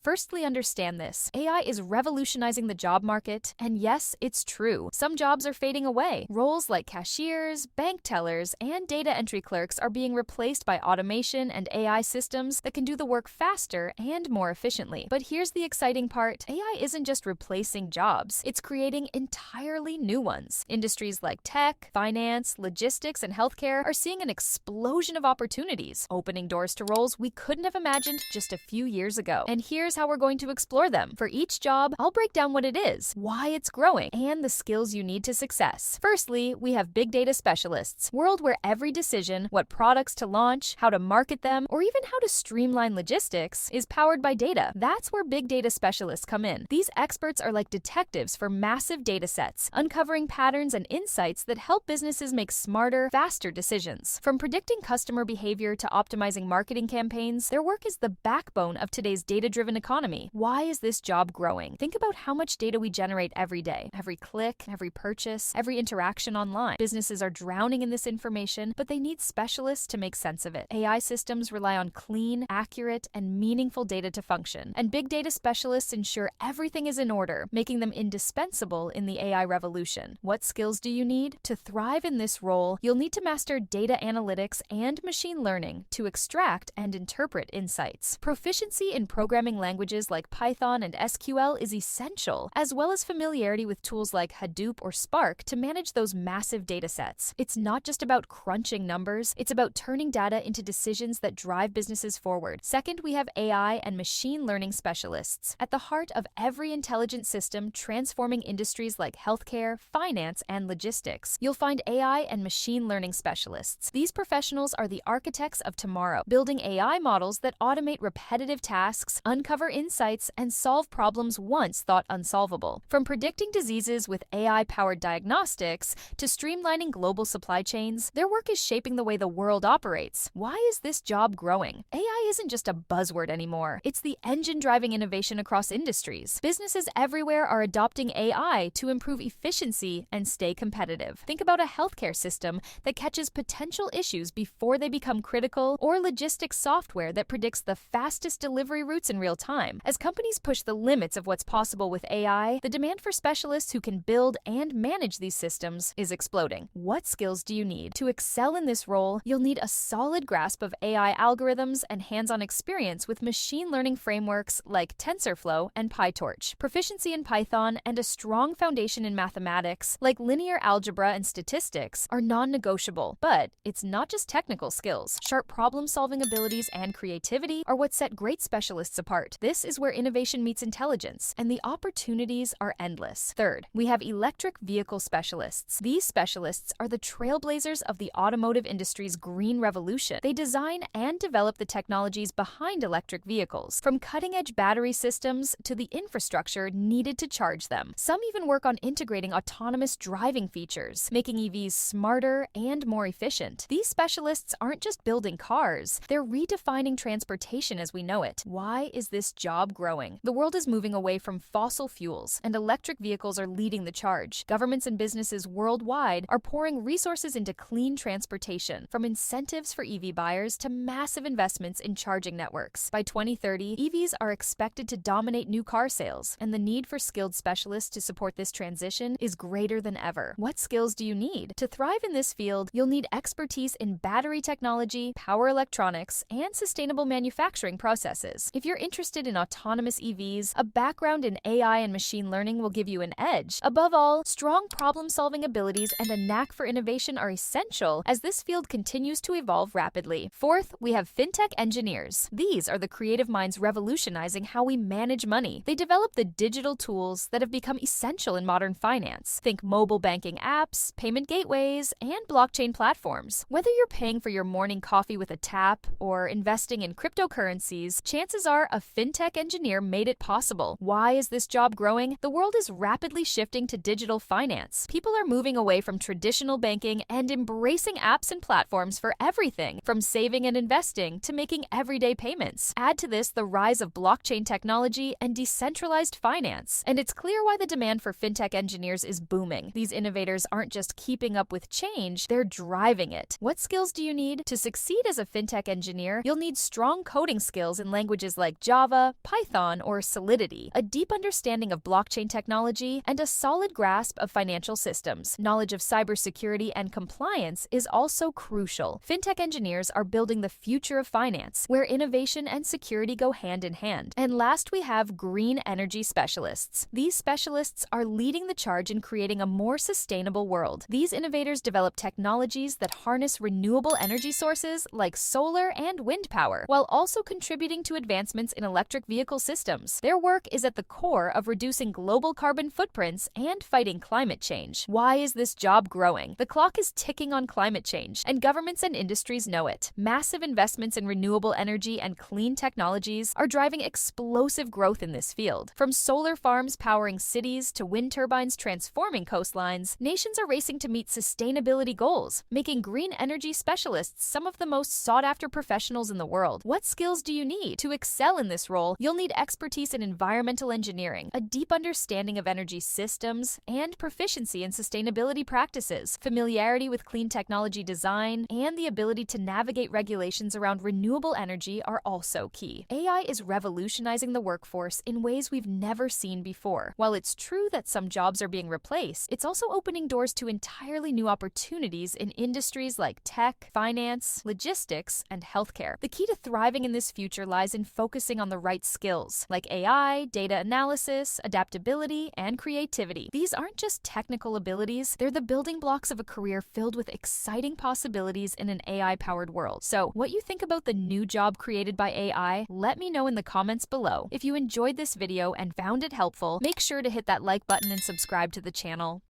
Firstly, understand this. AI is revolutionizing the job market, and yes, it's true. Some jobs are fading away. Roles like cashiers, bank tellers, and data entry clerks are being replaced by automation and AI systems that can do the work faster and more efficiently. But here's the exciting part. AI isn't just replacing jobs, it's creating entirely new ones. Industries like tech, finance, logistics, and healthcare are seeing an explosion of opportunities, opening doors to roles we couldn't have imagined just a few years ago. And here's how we're going to explore them. For each job, I'll break down what it is, why it's growing, and the skills you need to success. Firstly, we have big data specialists, world where every decision, what products to launch, how to market them, or even how to streamline logistics is powered by data. That's where big data specialists come in. These experts are like detectives for massive data sets, uncovering patterns and insights that help businesses make smarter, faster decisions. From predicting customer behavior to optimizing marketing campaigns, their work is the backbone of today's data-driven economy. Why is this job growing? Think about how much data we generate every day. Every click, every purchase, every interaction online. Businesses are drowning in this information, but they need specialists to make sense of it. AI systems rely on clean, accurate, and meaningful data to function, and big data specialists ensure everything is in order, making them indispensable in the AI revolution. What skills do you need? To thrive in this role, you'll need to master data analytics and machine learning to extract and interpret insights. Proficiency in programming languages like Python and SQL is essential, as well as familiarity with tools like Hadoop or Spark to manage those massive data sets. It's not just about crunching numbers, it's about turning data into decisions that drive businesses forward. Second, we have AI and machine learning specialists. At the heart of every intelligent system transforming industries like healthcare, finance, and logistics, you'll find AI and machine learning specialists. These professionals are the architects of tomorrow, building AI models that automate repetitive tasks, uncover insights, and solve problems once thought unsolvable. From predicting diseases with AI-powered diagnostics to streamlining global supply chains, their work is shaping the way the world operates. Why is this job growing? AI isn't just a buzzword anymore. It's the engine driving innovation across industries. Businesses everywhere are adopting AI to improve efficiency and stay competitive. Think about a healthcare system that catches potential issues before they become critical, or logistics software that predicts the fastest delivery routes in real time. As companies push the limits of what's possible with AI, the demand for specialists who can build and manage these systems is exploding. What skills do you need? To excel in this role, you'll need a solid grasp of AI algorithms and hands-on experience with machine learning frameworks like TensorFlow and PyTorch, proficiency in Python, and a strong foundation in mathematics like linear algebra and statistics are non-negotiable. But it's not just technical skills. Sharp problem-solving abilities and creativity are what set great specialists apart. This is where innovation meets intelligence, and the opportunities are endless. Third, we have electric vehicle specialists. These specialists are the trailblazers of the automotive industry's green revolution. They design and develop the technologies behind electric vehicles, from cutting-edge battery systems to the infrastructure needed to charge them. Some even work on integrating autonomous driving features, making EVs smarter and more efficient. These specialists aren't just building cars, they're redefining transportation as we know it. Why is this job growing? The world is moving away from fossil fuels, and electric vehicles are leading the charge. Governments and businesses worldwide are pouring resources into clean transportation, from incentives for EV buyers to massive investments in charging networks. By 2030, EVs are expected to dominate new car sales, and the need for skilled specialists to support this transition is greater than ever. What skills do you need? To thrive in this field, you'll need expertise in battery technology, power electronics, and sustainable manufacturing processes. If you're interested in autonomous EVs, a background in AI and machine learning will give you an edge. Above all, strong problem-solving abilities and a knack for innovation are essential as this field continues to evolve rapidly. Fourth, we have fintech engineers. These are the creative minds revolutionizing how we manage money. They develop the digital tools that have become essential in modern finance. Think mobile banking apps, payment gateways, and blockchain platforms. Whether you're paying for your morning coffee with a tap or investing in cryptocurrencies, chances are a fintech engineer made it possible. Why is this job growing? The world is rapidly shifting to digital finance. People are moving away from traditional banking and embracing apps and platforms for everything, from saving and investing to making everyday payments. Add to this the rise of blockchain technology and decentralized finance, and it's clear why the demand for fintech engineers is booming. These innovators aren't just keeping up with change, they're driving it. What skills do you need? To succeed as a fintech engineer, you'll need strong coding skills in languages like Java, Java, Python, or Solidity, a deep understanding of blockchain technology, and a solid grasp of financial systems. Knowledge of cybersecurity and compliance is also crucial. Fintech engineers are building the future of finance, where innovation and security go hand in hand. And last, we have green energy specialists. These specialists are leading the charge in creating a more sustainable world. These innovators develop technologies that harness renewable energy sources like solar and wind power, while also contributing to advancements in electric vehicle systems. Their work is at the core of reducing global carbon footprints and fighting climate change. Why is this job growing? The clock is ticking on climate change, and governments and industries know it. Massive investments in renewable energy and clean technologies are driving explosive growth in this field. From solar farms powering cities to wind turbines transforming coastlines, nations are racing to meet sustainability goals, making green energy specialists some of the most sought-after professionals in the world. What skills do you need? To excel in this role, you'll need expertise in environmental engineering, a deep understanding of energy systems, and proficiency in sustainability practices. Familiarity with clean technology design and the ability to navigate regulations around renewable energy are also key. AI is revolutionizing the workforce in ways we've never seen before. While it's true that some jobs are being replaced, it's also opening doors to entirely new opportunities in industries like tech, finance, logistics, and healthcare. The key to thriving in this future lies in focusing on the right skills, like AI, data analysis, adaptability, and creativity. These aren't just technical abilities, they're the building blocks of a career filled with exciting possibilities in an AI-powered world. So, what you think about the new job created by AI? Let me know in the comments below. If you enjoyed this video and found it helpful, make sure to hit that like button and subscribe to the channel.